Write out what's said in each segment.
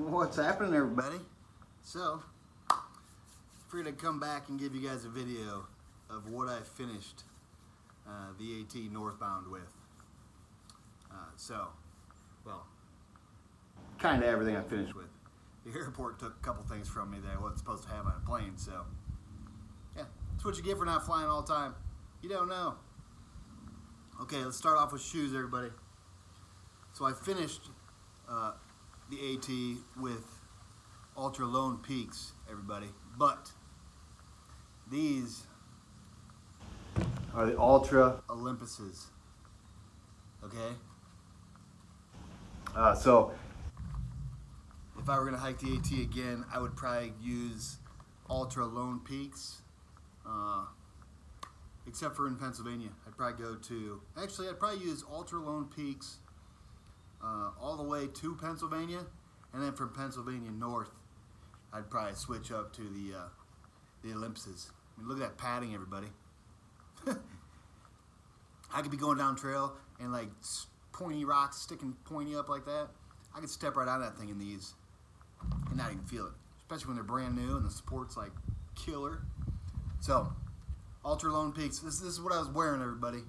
What's happening, everybody? So, figured I'd come back and give you guys a video of what I finished the AT northbound with. Kind of everything I finished with. The airport took a couple things from me that I wasn't supposed to have on a plane, so yeah, that's what you get for not flying all the time. You don't know. Okay, let's start off with shoes, everybody. So I finished the AT with Ultra Lone Peaks, everybody, but these are the Ultra Olympuses. Okay? So if I were gonna hike the AT again, I would probably use Ultra Lone Peaks, except for in Pennsylvania. I'd probably use Ultra Lone Peaks all the way to Pennsylvania, and then from Pennsylvania north, I'd probably switch up to the Olympuses. I mean, look at that padding, everybody. I could be going down trail and like pointy rocks sticking pointy up like that. I could step right out of that thing in these and not even feel it, especially when they're brand new and the support's like killer. So, Ultra Lone Peaks. This is what I was wearing, everybody.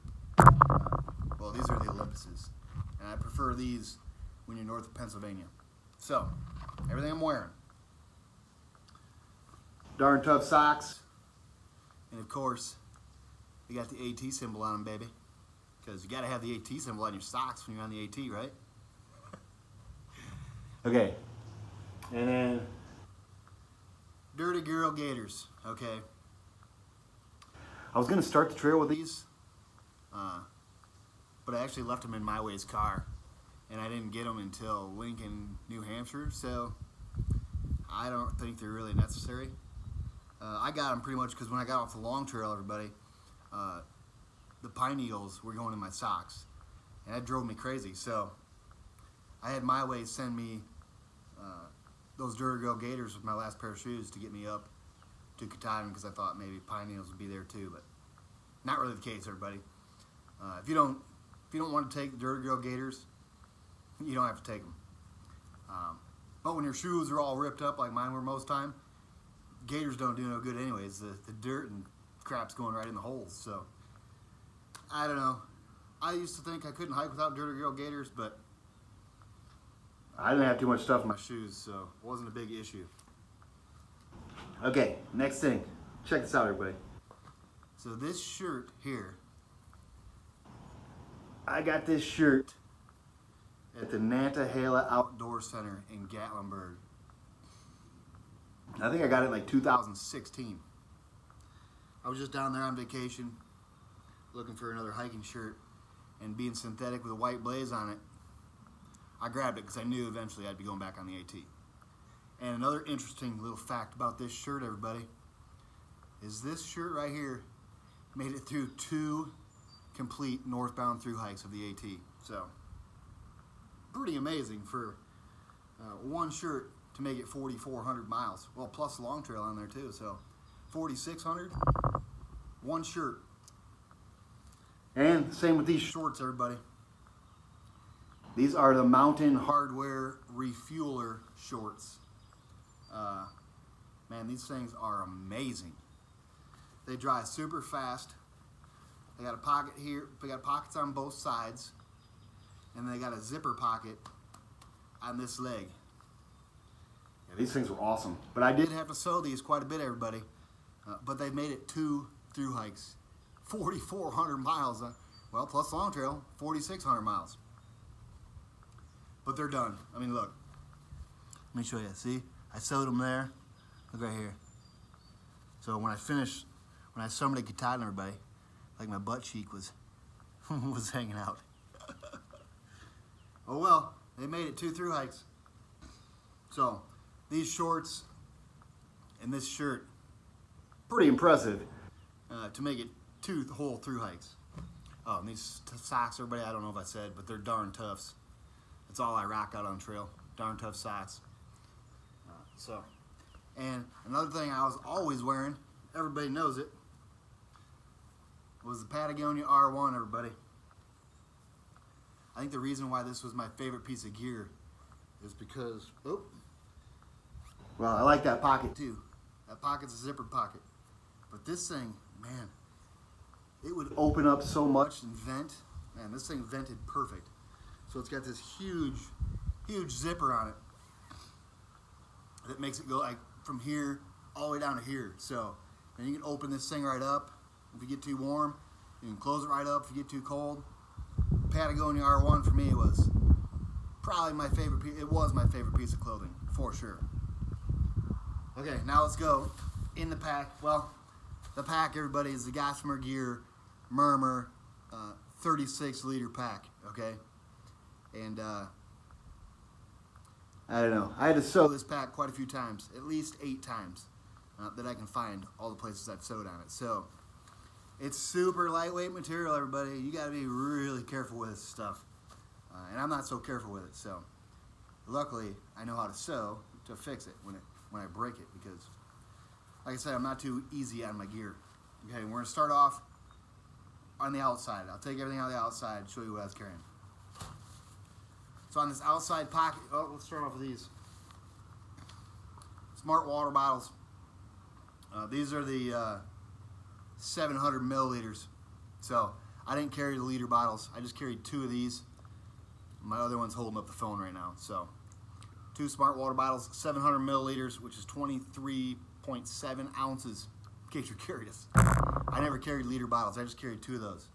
Well, these are the Olympuses, and I prefer these when you're north of Pennsylvania. So, everything I'm wearing. Darn tough socks, and of course, you got the AT symbol on them, baby. Because you got to have the AT symbol on your socks when you're on the AT, right? Okay. And then Dirty Girl Gators. Okay. I was going to start the trail with these, but I actually left them in my way's car, and I didn't get them until Lincoln, New Hampshire, so I don't think they're really necessary. I got them pretty much because when I got off the long trail, everybody, the pine needles were going in my socks, and that drove me crazy. So I had my way send me those Dirty Girl Gators with my last pair of shoes to get me up to Katahdin, because I thought maybe pine needles would be there too, but not really the case, everybody. If you don't want to take the Dirty Girl Gators, you don't have to take them. But when your shoes are all ripped up like mine were most time, Gators don't do no good anyways. The dirt and crap's going right in the holes. So I don't know. I used to think I couldn't hike without Dirty Girl Gators, but I didn't have too much stuff in my shoes, so it wasn't a big issue. Okay, next thing. Check this out, everybody. So this shirt here, I got this shirt at the Nantahala Outdoor Center in Gatlinburg. I think I got it in like 2016. I was just down there on vacation looking for another hiking shirt, and being synthetic with a white blaze on it, I grabbed it because I knew eventually I'd be going back on the AT. And another interesting little fact about this shirt, everybody, is this shirt right here made it through 2 complete northbound through hikes of the AT. So, pretty amazing for one shirt to make it 4,400 miles. Well, plus the long trail on there too, so 4,600, one shirt. And same with these shorts, everybody. These are the Mountain Hardwear Refueler shorts. Man, these things are amazing. They dry super fast. They got a pocket here. They got pockets on both sides, and they got a zipper pocket on this leg. Yeah, these things were awesome. But I did have to sew these quite a bit, everybody. But they made it 2 through hikes, 4,400 miles. Well, plus long trail, 4,600 miles. But they're done. I mean, look. Let me show you. See? I sewed them there. Look right here. So when I finished, when I summited Katahdin, everybody, like my butt cheek was was hanging out. Oh well, they made it 2 through hikes. So these shorts and this shirt, pretty impressive to make it 2 whole through hikes. Oh, and these socks, everybody, I don't know if I said, but they're darn toughs. That's all I rock out on trail. Darn tough socks. And another thing I was always wearing, everybody knows it, was the Patagonia R1, everybody. I think the reason why this was my favorite piece of gear is because, Well, I like that pocket too. That pocket's a zippered pocket. But this thing, man, it would open up so much and vent. Man, this thing vented perfect. So it's got this huge, huge zipper on it that makes it go like from here all the way down to here. So, and you can open this thing right up if you get too warm. You can close it right up if you get too cold. Patagonia R1 for me was probably my favorite piece. It was my favorite piece of clothing, for sure. Okay, now let's go in the pack. Well, the pack, everybody, is the Gossamer Gear Murmur 36 liter pack, okay? And I don't know. I had to sew this pack quite a few times, at least 8 times that I can find all the places I've sewed on it. So it's super lightweight material, everybody. You got to be really careful with this stuff. And I'm not so careful with it. So luckily, I know how to sew to fix it when I break it, because, like I said, I'm not too easy on my gear. Okay, we're going to start off on the outside. I'll take everything on the outside and show you what I was carrying. So on this outside pocket, let's start off with these. Smart water bottles. These are the 700 milliliters. So I didn't carry the liter bottles. I just carried 2 of these. My other one's holding up the phone right now. So 2 smart water bottles, 700 milliliters, which is 23.7 ounces, in case you're curious. I never carried liter bottles. I just carried 2 of those.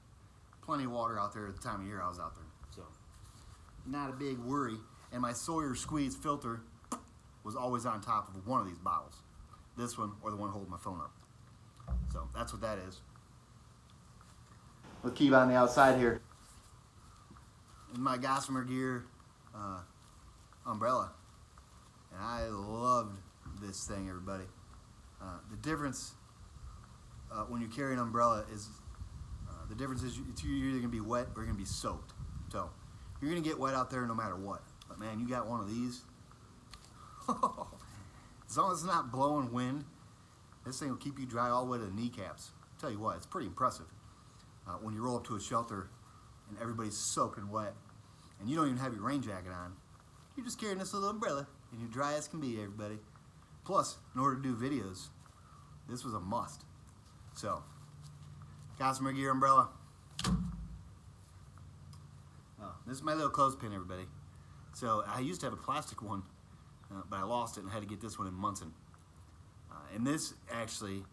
Plenty of water out there at the time of year I was out there. So not a big worry. And my Sawyer Squeeze filter was always on top of one of these bottles. This one or the one holding my phone up. So that's what that is. We'll keep on the outside here. And my Gossamer Gear umbrella. And I loved this thing, everybody. The difference when you carry an umbrella is, the difference is you're either going to be wet or you're going to be soaked. So you're going to get wet out there no matter what. But man, you got one of these. As long as it's not blowing wind, this thing will keep you dry all the way to the kneecaps. I'll tell you what, it's pretty impressive. When you roll up to a shelter and everybody's soaking wet and you don't even have your rain jacket on, you're just carrying this little umbrella and you're dry as can be, everybody. Plus, in order to do videos, this was a must. So, Gossamer Gear umbrella. This is my little clothespin, everybody. So, I used to have a plastic one, but I lost it and had to get this one in Munson. And this actually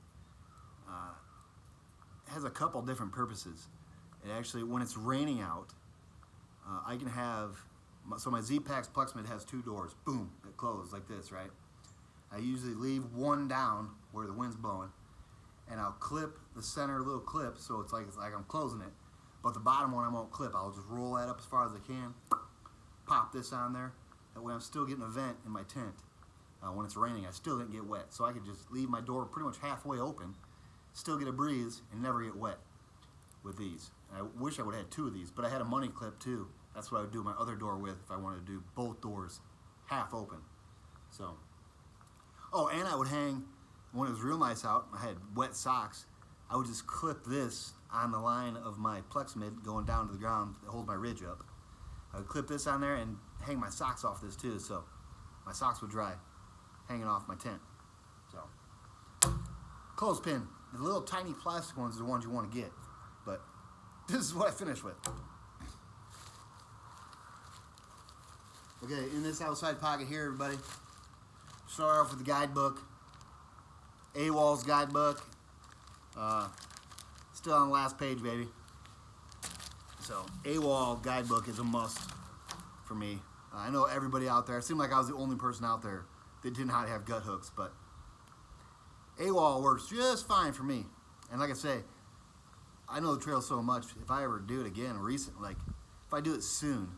has a couple different purposes. It actually, when it's raining out, I can have, so my Z-Pax Plexmid has 2 doors. Boom, it closes like this, right? I usually leave one down where the wind's blowing, and I'll clip the center little clip so it's like I'm closing it. But the bottom one I won't clip. I'll just roll that up as far as I can, pop this on there. That way I'm still getting a vent in my tent. When it's raining, I still didn't get wet. So I could just leave my door pretty much halfway open, still get a breeze, and never get wet with these. And I wish I would have had 2 of these, but I had a money clip too. That's what I would do my other door with if I wanted to do both doors half open. So, oh, and I would hang, when it was real nice out, I had wet socks, I would just clip this on the line of my Plexmid going down to the ground that holds my ridge up. I would clip this on there and hang my socks off this too, so my socks would dry hanging off my tent. So, clothespin. The little tiny plastic ones are the ones you want to get, but this is what I finished with. Okay, in this outside pocket here, everybody, start off with the guidebook. AWOL's guidebook. Still on the last page, baby. So, AWOL guidebook is a must for me. I know everybody out there, it seemed like I was the only person out there that did not have gut hooks, but AWOL works just fine for me. And like I say, I know the trail so much, if I ever do it again, like, if I do it soon,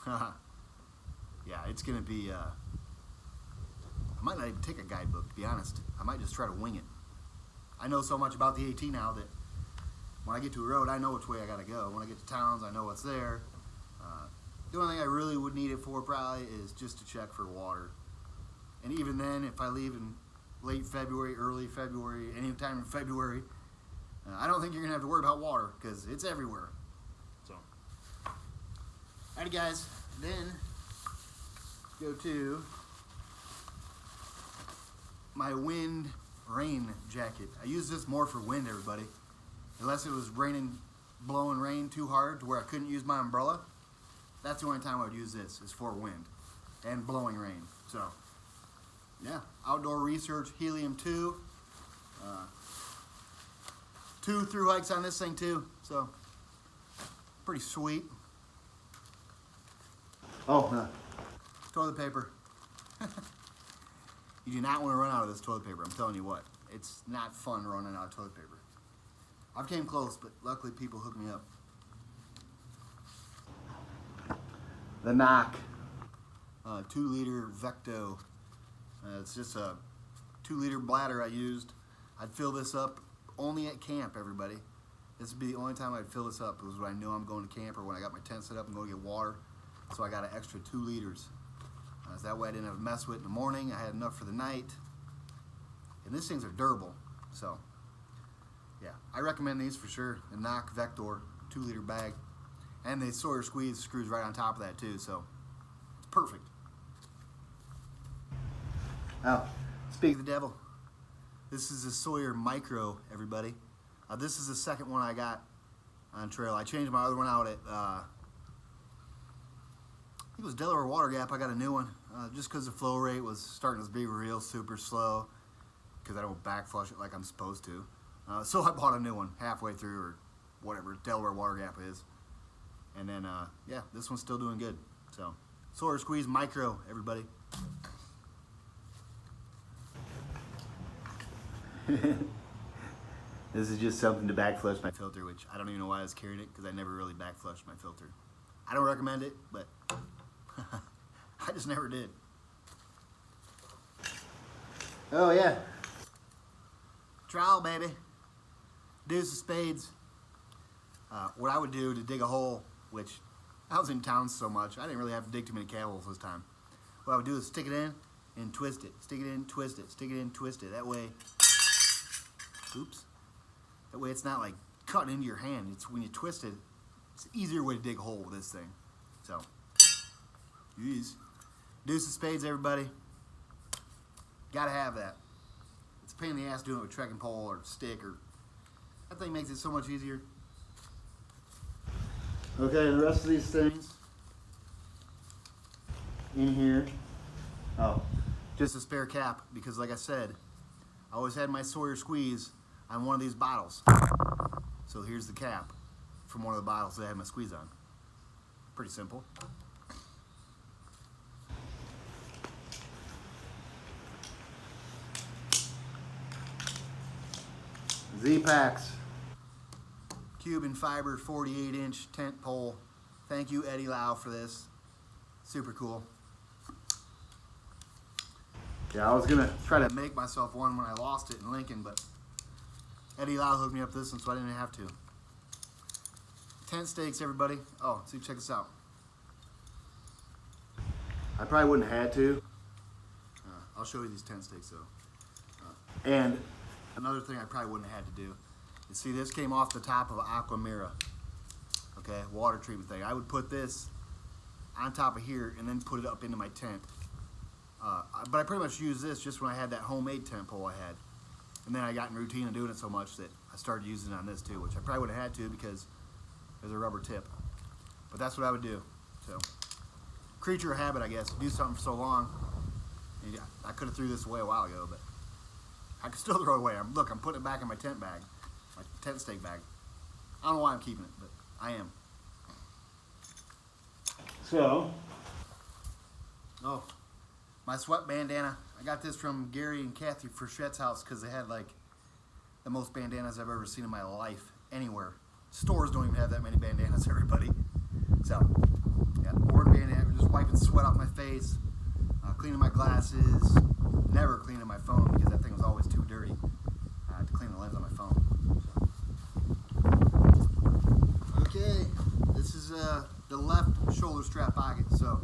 yeah, it's going to be, I might not even take a guidebook, to be honest. I might just try to wing it. I know so much about the AT now that when I get to a road, I know which way I got to go. When I get to towns, I know what's there. The only thing I really would need it for probably is just to check for water. And even then, if I leave in late February, early February, any time in February, I don't think you're going to have to worry about water because it's everywhere. So, alrighty guys, then go to my wind rain jacket. I use this more for wind, everybody. Unless it was raining, blowing rain too hard to where I couldn't use my umbrella. That's the only time I would use this, is for wind and blowing rain. So, yeah, outdoor research, helium 2. 2 through hikes on this thing too, so pretty sweet. Oh, toilet paper. You do not want to run out of this toilet paper, I'm telling you what. It's not fun running out of toilet paper. I've came close, but luckily people hooked me up. The knock. 2-liter Vecto. It's just a 2-liter bladder I used. I'd fill this up only at camp, everybody. This would be the only time I'd fill this up. It was when I knew I'm going to camp or when I got my tent set up and going to get water. So I got an extra 2 liters. So that way I didn't have to mess with it in the morning. I had enough for the night. And these things are durable. So, yeah, I recommend these for sure. The Knock Vector 2-liter bag. And the Sawyer Squeeze screws right on top of that too. So, it's perfect. Now, speak of the devil. This is a Sawyer Micro, everybody. This is the second one I got on trail. I changed my other one out at, I think it was Delaware Water Gap. I got a new one just because the flow rate was starting to be real super slow because I don't back flush it like I'm supposed to. So I bought a new one halfway through, or whatever Delaware Water Gap is. And then, yeah, this one's still doing good. So, Sawyer Squeeze Micro, everybody. This is just something to back flush my filter, which I don't even know why I was carrying it because I never really back flushed my filter. I don't recommend it, but I just never did. Oh yeah, trowel baby, deuce of spades. What I would do to dig a hole, which I was in town so much, I didn't really have to dig too many cat holes this time. What I would do is stick it in and twist it, stick it in, twist it, stick it in, twist it. That way, oops. That way it's not like cutting into your hand. It's when you twist it, it's an easier way to dig a hole with this thing. So, use deuce of spades, everybody. Gotta have that. It's a pain in the ass doing it with trekking pole or stick, or that thing makes it so much easier. Okay, the rest of these things in here. Oh, just a spare cap because, like I said, I always had my Sawyer Squeeze on one of these bottles. So here's the cap from one of the bottles that I had my squeeze on. Pretty simple. Z-Packs. Cuban fiber 48-inch tent pole. Thank you, Eddie Lau, for this. Super cool. Yeah, I was gonna try to make myself one when I lost it in Lincoln, but Eddie Lau hooked me up this one, so I didn't have to. Tent stakes, everybody. Oh, see, check this out. I probably wouldn't have had to. I'll show you these tent stakes though. And another thing I probably wouldn't have had to do is, see, this came off the top of an Aquamira, okay, water treatment thing. I would put this on top of here and then put it up into my tent. But I pretty much used this just when I had that homemade tent pole I had. And then I got in routine of doing it so much that I started using it on this too, which I probably would have had to because there's a rubber tip. But that's what I would do. So, creature of habit, I guess. Do something for so long. And I could have threw this away a while ago, but I could still throw it away. Look, I'm putting it back in my tent bag, my tent stake bag. I don't know why I'm keeping it, but I am. So, oh, my sweat bandana. I got this from Gary and Kathy Frichette's house because they had like the most bandanas I've ever seen in my life anywhere. Stores don't even have that many bandanas, everybody. So, yeah, orange bandana, just wiping sweat off my face, cleaning my glasses, never cleaning my phone because that thing was always too dirty to clean the lens on my phone. So. Okay, this is the left shoulder strap pocket, so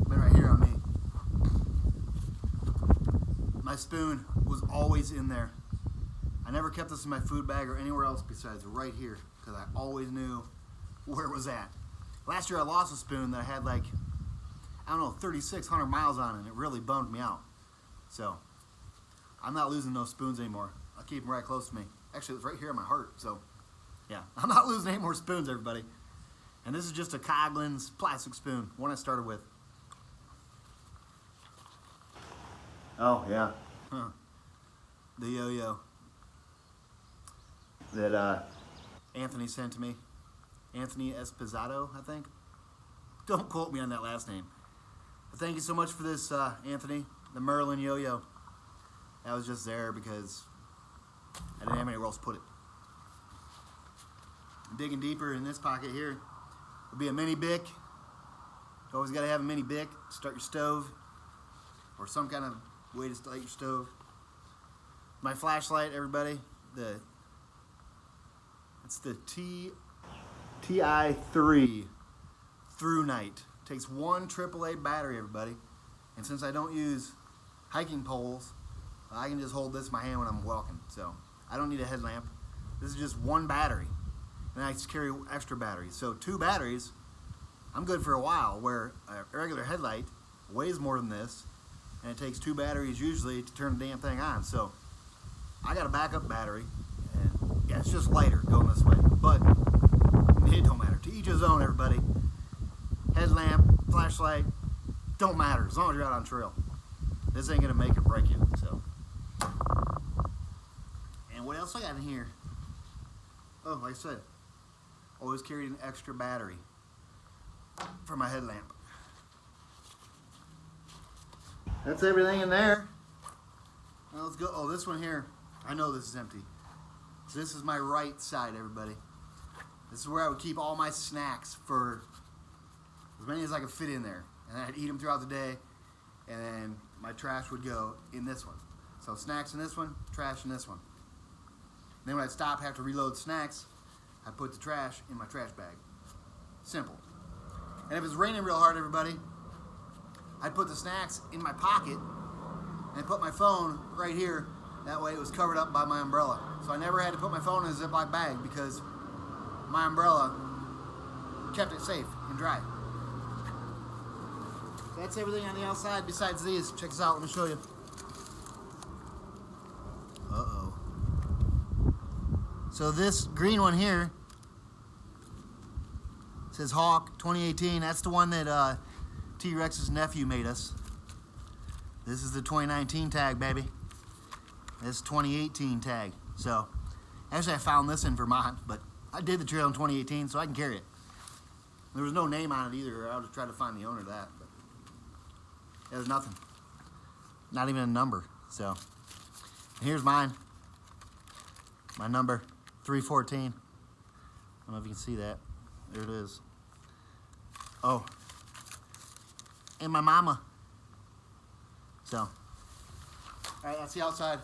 been right here on me. My spoon was always in there. I never kept this in my food bag or anywhere else besides right here because I always knew where it was at. Last year I lost a spoon that I had like, I don't know, 3,600 miles on it, and it really bummed me out. So I'm not losing those spoons anymore. I'll keep them right close to me. Actually, it's right here on my heart, so yeah. I'm not losing any more spoons, everybody. And this is just a Coglin's plastic spoon, one I started with. Oh, yeah. Huh. The yo-yo that Anthony sent to me. Anthony Esposito, I think. Don't quote me on that last name. But thank you so much for this, Anthony. The Merlin yo-yo. That was just there because I didn't have anywhere else to put it. Digging deeper in this pocket here will be a mini Bic. You always got to have a mini Bic to start your stove, or some kind of way to light your stove. My flashlight, everybody. It's the TI3 Through Night. Takes one AAA battery, everybody. And since I don't use hiking poles, I can just hold this in my hand when I'm walking. So I don't need a headlamp. This is just one battery. And I just carry extra batteries. So 2 batteries, I'm good for a while, where a regular headlight weighs more than this, and it takes 2 batteries usually to turn the damn thing on. So I got a backup battery, and yeah, it's just lighter going this way. But it don't matter. To each his own, everybody. Headlamp, flashlight, don't matter as long as you're out on trail. This ain't gonna make or break you. So, and what else I got in here? Oh, like I said, always carried an extra battery for my headlamp. That's everything in there. Now let's go. Oh, this one here, I know this is empty. So this is my right side, everybody. This is where I would keep all my snacks, for as many as I could fit in there. And I'd eat them throughout the day, and then my trash would go in this one. So snacks in this one, trash in this one. And then when I'd stop, have to reload snacks, I'd put the trash in my trash bag. Simple. And if it's raining real hard, everybody, I'd put the snacks in my pocket, and I'd put my phone right here. That way it was covered up by my umbrella. So I never had to put my phone in a Ziploc bag because my umbrella kept it safe and dry. So that's everything on the outside besides these. Check this out, let me show you. Uh-oh. So this green one here says Hawk 2018. That's the one that T-Rex's nephew made us. This is the 2019 tag, baby. This 2018 tag. So, actually I found this in Vermont, but I did the trail in 2018, so I can carry it. There was no name on it either. I was trying to find the owner of that, but there's nothing. Not even a number. So, and here's mine. My number, 314. I don't know if you can see that. There it is. Oh. And my mama. So, all right, that's the outside.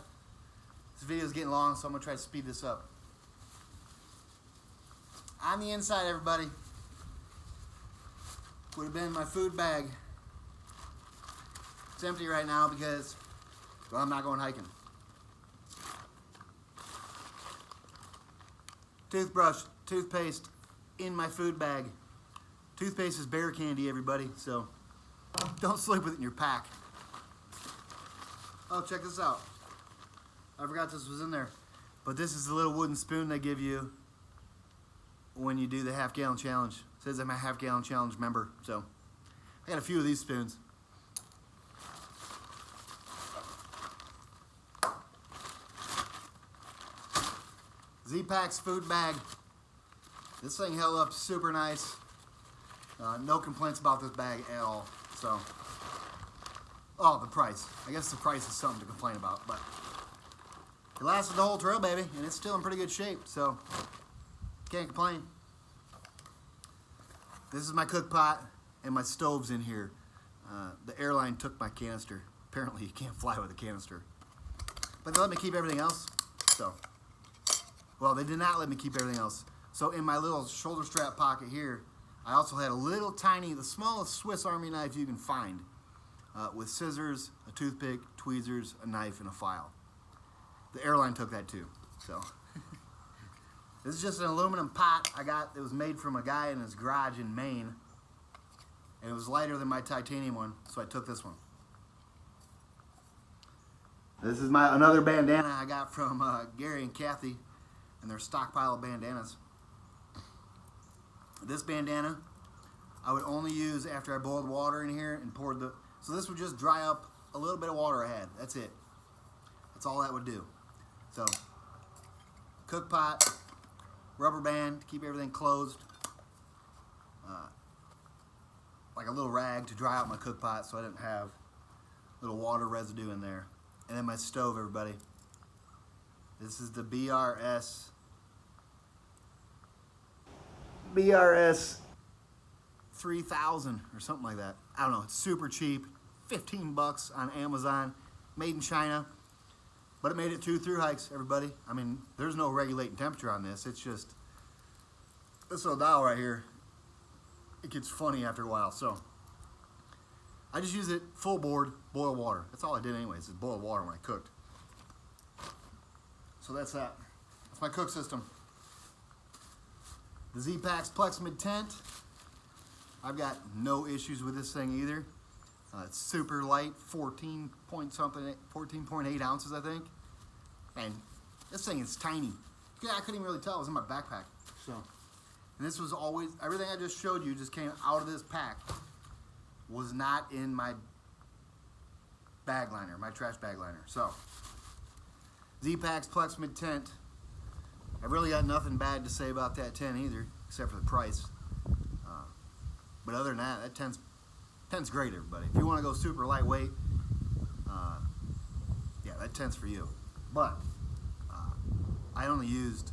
This video is getting long, so I'm gonna try to speed this up. On the inside, everybody, would have been my food bag. It's empty right now because, well, I'm not going hiking. Toothbrush, toothpaste in my food bag. Toothpaste is bear candy, everybody, so don't sleep with it in your pack. Oh, check this out. I forgot this was in there. But this is the little wooden spoon they give you when you do the half-gallon challenge. It says I'm a half-gallon challenge member, so I got a few of these spoons. Z-Pac's food bag. This thing held up super nice. No complaints about this bag at all. So, oh, the price. I guess the price is something to complain about, but it lasted the whole trail, baby, and it's still in pretty good shape, so can't complain. This is my cook pot, and my stove's in here. The airline took my canister. Apparently, you can't fly with a canister. But they let me keep everything else, so. Well, they did not let me keep everything else. So in my little shoulder strap pocket here, I also had a little tiny, the smallest Swiss Army knife you can find, with scissors, a toothpick, tweezers, a knife, and a file. The airline took that too, so. This is just an aluminum pot I got. It was made from a guy in his garage in Maine, and it was lighter than my titanium one, so I took this one. This is my another bandana I got from Gary and Kathy and their stockpile of bandanas. This bandana I would only use after I boiled water in here and poured the, so this would just dry up a little bit of water I had. That's it. That's all that would do. So, cook pot, rubber band to keep everything closed, like a little rag to dry out my cook pot so I didn't have little water residue in there. And then my stove, everybody. This is the BRS 3000 or something like that. I don't know, it's super cheap, 15 bucks on Amazon, made in China, but it made it 2 through hikes, everybody. I mean, there's no regulating temperature on this. It's just, this little dial right here, it gets funny after a while. So I just use it full board, boil water. That's all I did anyways, is boil water when I cooked. So that's that. That's my cook system. The Z-Packs Plexamid tent. I've got no issues with this thing either. It's super light, 14.8 ounces, I think. And this thing is tiny. Yeah, I couldn't even really tell it was in my backpack. So, and this was always, everything I just showed you just came out of this pack. Was not in my bag liner, my trash bag liner. So, Z-Packs Plexamid tent. I've really got nothing bad to say about that tent either, except for the price. But other than that, that tent's great, everybody. If you want to go super lightweight, yeah, that tent's for you. But I only used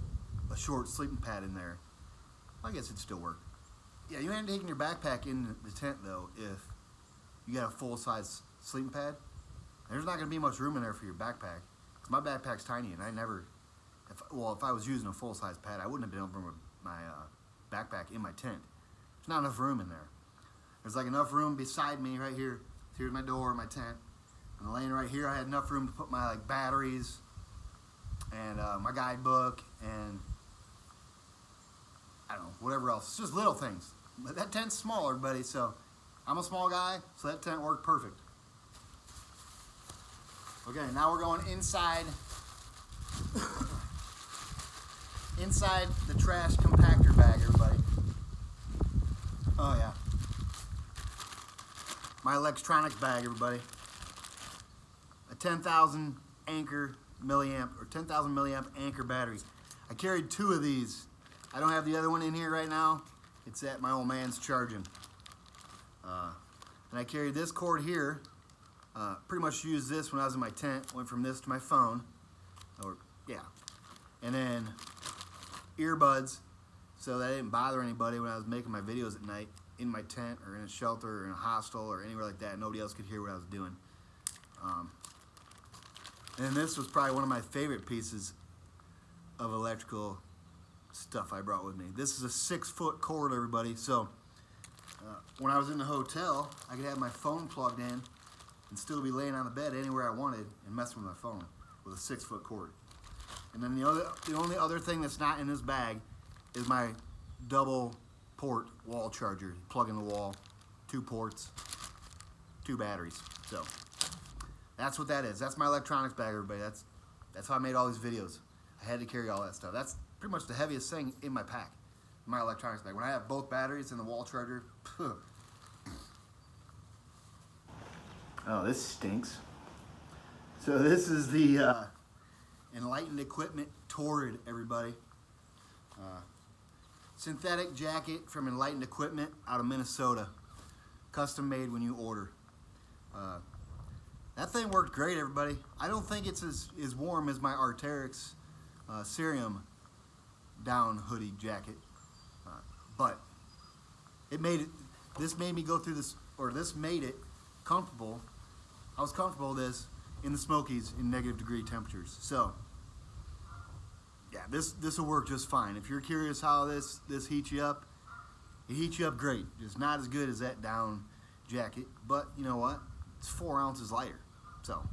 a short sleeping pad in there. I guess it'd still work. Yeah, you ain't taking your backpack in the tent though if you got a full-size sleeping pad. There's not going to be much room in there for your backpack. My backpack's tiny, and I never, if I was using a full-size pad, I wouldn't have been able to put my backpack in my tent. There's not enough room in there. There's like enough room beside me right here. Here's my door, my tent. And laying right here, I had enough room to put my like batteries and my guidebook and I don't know, whatever else. It's just little things. But that tent's smaller, buddy, so I'm a small guy, so that tent worked perfect. Okay, now we're going inside inside the trash compactor bag, everybody. Oh yeah. My electronics bag, everybody. A 10,000 milliamp Anchor battery. I carried 2 of these. I don't have the other one in here right now. It's at my old man's charging. And I carried this cord here. Pretty much used this when I was in my tent. Went from this to my phone. Or yeah. And then earbuds, so that I didn't bother anybody when I was making my videos at night in my tent or in a shelter or in a hostel or anywhere like that. Nobody else could hear what I was doing. And this was probably one of my favorite pieces of electrical stuff I brought with me. This is a 6-foot cord, everybody. So when I was in the hotel, I could have my phone plugged in and still be laying on the bed anywhere I wanted and messing with my phone with a 6-foot cord. And then the only other thing that's not in this bag is my double port wall charger. Plug in the wall, 2 ports, 2 batteries. So that's what that is. That's my electronics bag, everybody. That's how I made all these videos. I had to carry all that stuff. That's pretty much the heaviest thing in my pack, my electronics bag. When I have both batteries and the wall charger, oh, this stinks. So this is the Enlightened Equipment Torrid, everybody. Synthetic jacket from Enlightened Equipment out of Minnesota. Custom made when you order. That thing worked great, everybody. I don't think it's as warm as my Arc'teryx Cerium down hoodie jacket. But it made it, this made me go through this, or this made it comfortable. I was comfortable with this in the Smokies in -degree temperatures. So yeah, this will work just fine. If you're curious how this heats you up, it heats you up great. It's not as good as that down jacket, but you know what? It's 4 ounces lighter. So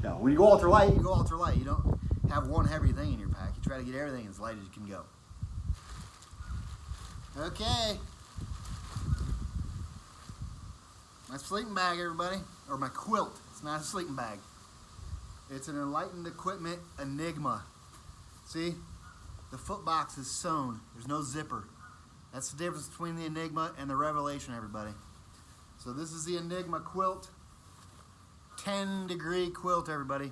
no, when you go ultralight, you go ultralight. You don't have one heavy thing in your pack. You try to get everything as light as you can go. Okay. My sleeping bag, everybody, or my quilt. It's not a sleeping bag. It's an Enlightened Equipment Enigma. See, the foot box is sewn. There's no zipper. That's the difference between the Enigma and the Revelation, everybody. So this is the Enigma quilt. 10-degree quilt, everybody.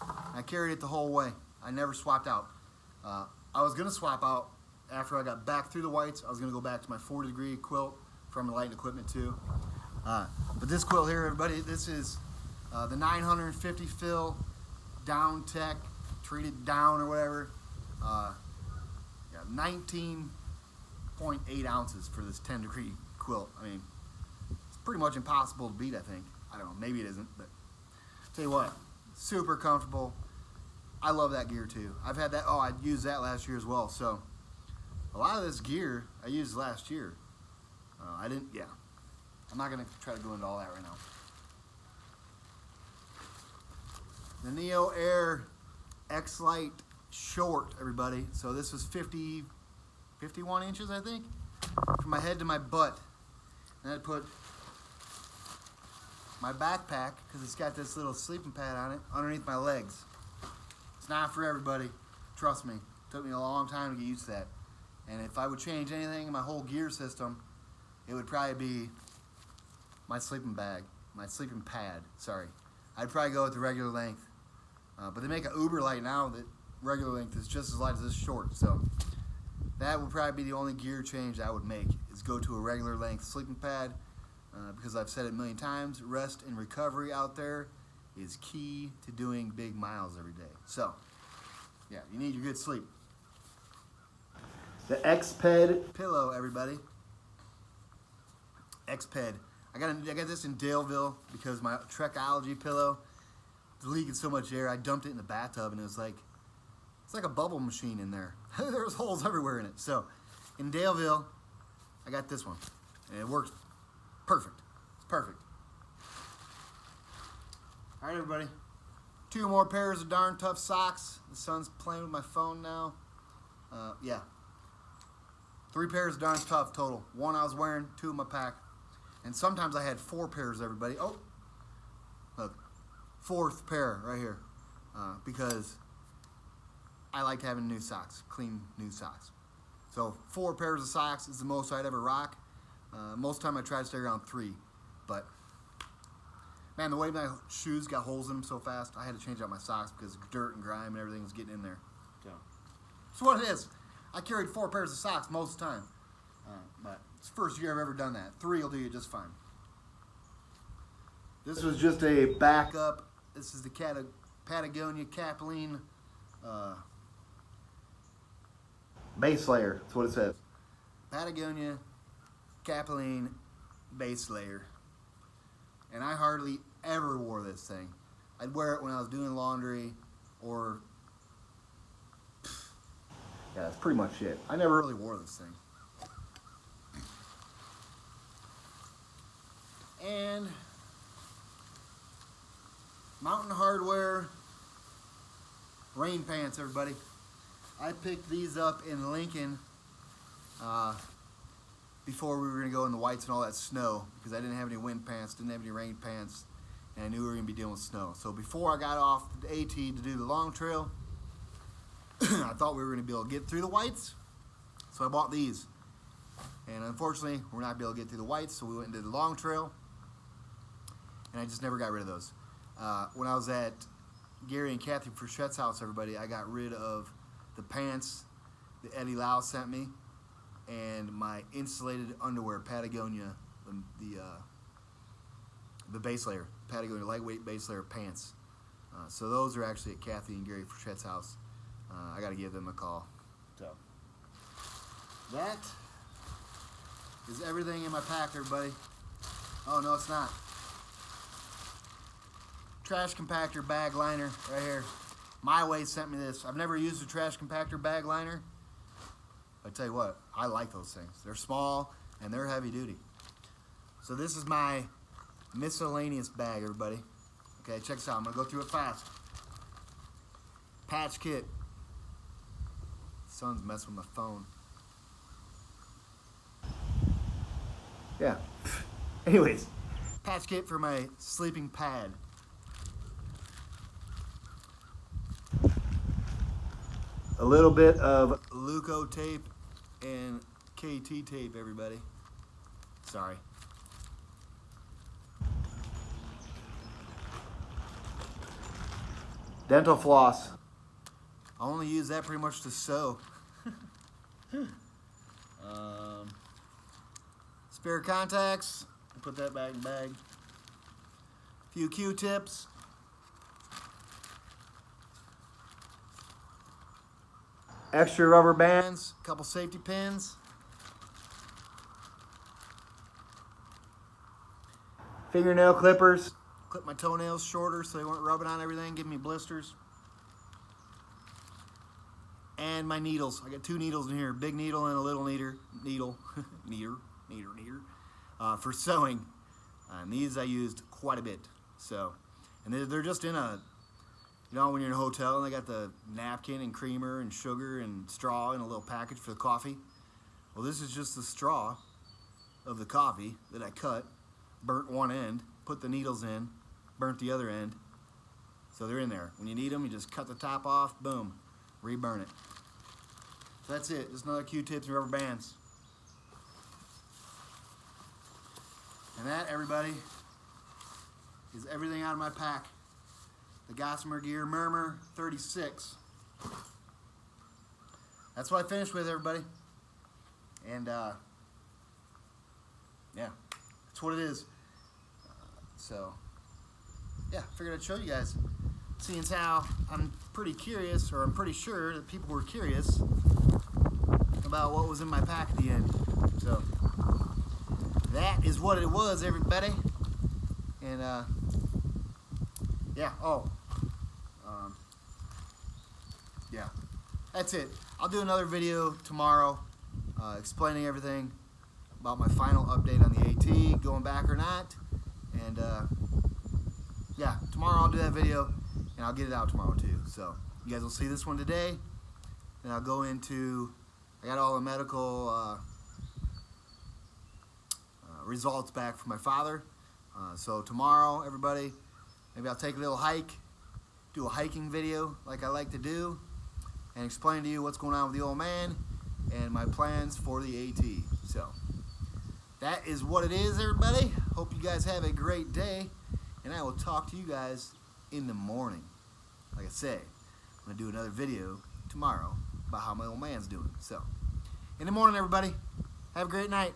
I carried it the whole way. I never swapped out. I was gonna swap out after I got back through the whites. I was gonna go back to my 40-degree quilt from Enlightened Equipment too. But this quilt here, everybody, this is the 950 fill down tech, treated down or whatever. Yeah, 19.8 ounces for this 10-degree quilt. I mean, it's pretty much impossible to beat, I think. I don't know, maybe it isn't, but tell you what, super comfortable. I love that gear too. I've had that, I used that last year as well. So a lot of this gear I used last year. I'm not gonna try to go into all that right now. The Neo Air X-Lite short, everybody. So this was 51 inches, I think, from my head to my butt. And I put my backpack, because it's got this little sleeping pad on it, underneath my legs. It's not for everybody, trust me. It took me a long time to get used to that. And if I would change anything in my whole gear system, it would probably be my sleeping bag, my sleeping pad, sorry. I'd probably go with the regular length. But they make an uber light now that regular length is just as light as this short. So that would probably be the only gear change I would make, is go to a regular length sleeping pad. Because I've said it a million times, rest and recovery out there is key to doing big miles every day. So, yeah, you need your good sleep. The X-Ped pillow, everybody. X-Ped. I got this in Daleville because my Trekology pillow was leaking so much air. I dumped it in the bathtub and it's like a bubble machine in there. There's holes everywhere in it. So, in Daleville, I got this one, and it works perfect. It's perfect. All right, everybody. 2 more pairs of darn tough socks. The sun's playing with my phone now. Yeah. 3 pairs of darn tough total. 1 I was wearing, 2 in my pack. And sometimes I had 4 pairs, everybody. Oh, look. 4th pair right here. Because I liked having new socks, clean new socks. So 4 pairs of socks is the most I'd ever rock. Most of the time I try to stay around 3, but man, the way my shoes got holes in them so fast, I had to change out my socks because dirt and grime and everything was getting in there. So that's what it is. I carried 4 pairs of socks most of the time, but it's the first year I've ever done that. 3 will do you just fine. This was just a backup. This is the Patagonia Capline base layer. That's what it says. Patagonia Capline base layer. And I hardly ever wore this thing. I'd wear it when I was doing laundry or yeah, that's pretty much it. I never really wore this thing. And Mountain Hardwear rain pants, everybody. I picked these up in Lincoln before we were going to go in the whites and all that snow, because I didn't have any wind pants, didn't have any rain pants, and I knew we were going to be dealing with snow. So before I got off the AT to do the long trail, I thought we were going to be able to get through the whites, so I bought these. And unfortunately, we're not able to get through the whites, so we went and did the long trail, and I just never got rid of those. When I was at Gary and Kathy Frichette's house, everybody, I got rid of the pants that Eddie Lau sent me and my insulated underwear, Patagonia, the base layer, Patagonia lightweight base layer pants. So those are actually at Kathy and Gary Frichette's house. I got to give them a call. So that is everything in my pack, everybody. Oh, no, it's not. Trash compactor bag liner right here. My Way sent me this. I've never used a trash compactor bag liner. I tell you what, I like those things. They're small and they're heavy duty. So this is my miscellaneous bag, everybody. Okay, check this out. I'm gonna go through it fast. Patch kit. Son's messing with my phone. Yeah. Anyways, patch kit for my sleeping pad. A little bit of Leuco tape and KT tape, everybody. Sorry. Dental floss. I only use that pretty much to sew. Spare contacts. Put that back in the bag. A few Q-tips. Extra rubber bands. A couple safety pins. Fingernail clippers. Clip my toenails shorter so they weren't rubbing on everything, giving me blisters. And my needles. I got 2 needles in here, big needle and a little needle, for sewing. And these I used quite a bit. So, and they're just in a, you know, when you're in a hotel and they got the napkin and creamer and sugar and straw in a little package for the coffee. Well, this is just the straw of the coffee that I cut, burnt one end, put the needles in, burnt the other end. So they're in there. When you need them, you just cut the top off, boom, reburn it. So that's it, just another Q-tips and rubber bands. And that, everybody, is everything out of my pack. The Gossamer Gear Murmur 36. That's what I finished with, everybody. And, yeah, that's what it is. So, yeah, figured I'd show you guys. Seeing as how I'm pretty curious, or I'm pretty sure that people were curious about what was in my pack at the end. So, that is what it was, everybody. And, yeah, yeah, that's it. I'll do another video tomorrow explaining everything about my final update on the AT, going back or not. And, yeah, tomorrow I'll do that video, and I'll get it out tomorrow too. So, you guys will see this one today, and I'll go into, I got all the medical results back from my father. So tomorrow, everybody, maybe I'll take a little hike, do a hiking video like I like to do, and explain to you what's going on with the old man and my plans for the AT. So that is what it is, everybody. Hope you guys have a great day, and I will talk to you guys in the morning. Like I say, I'm going to do another video tomorrow about how my old man's doing. So in the morning, everybody, have a great night.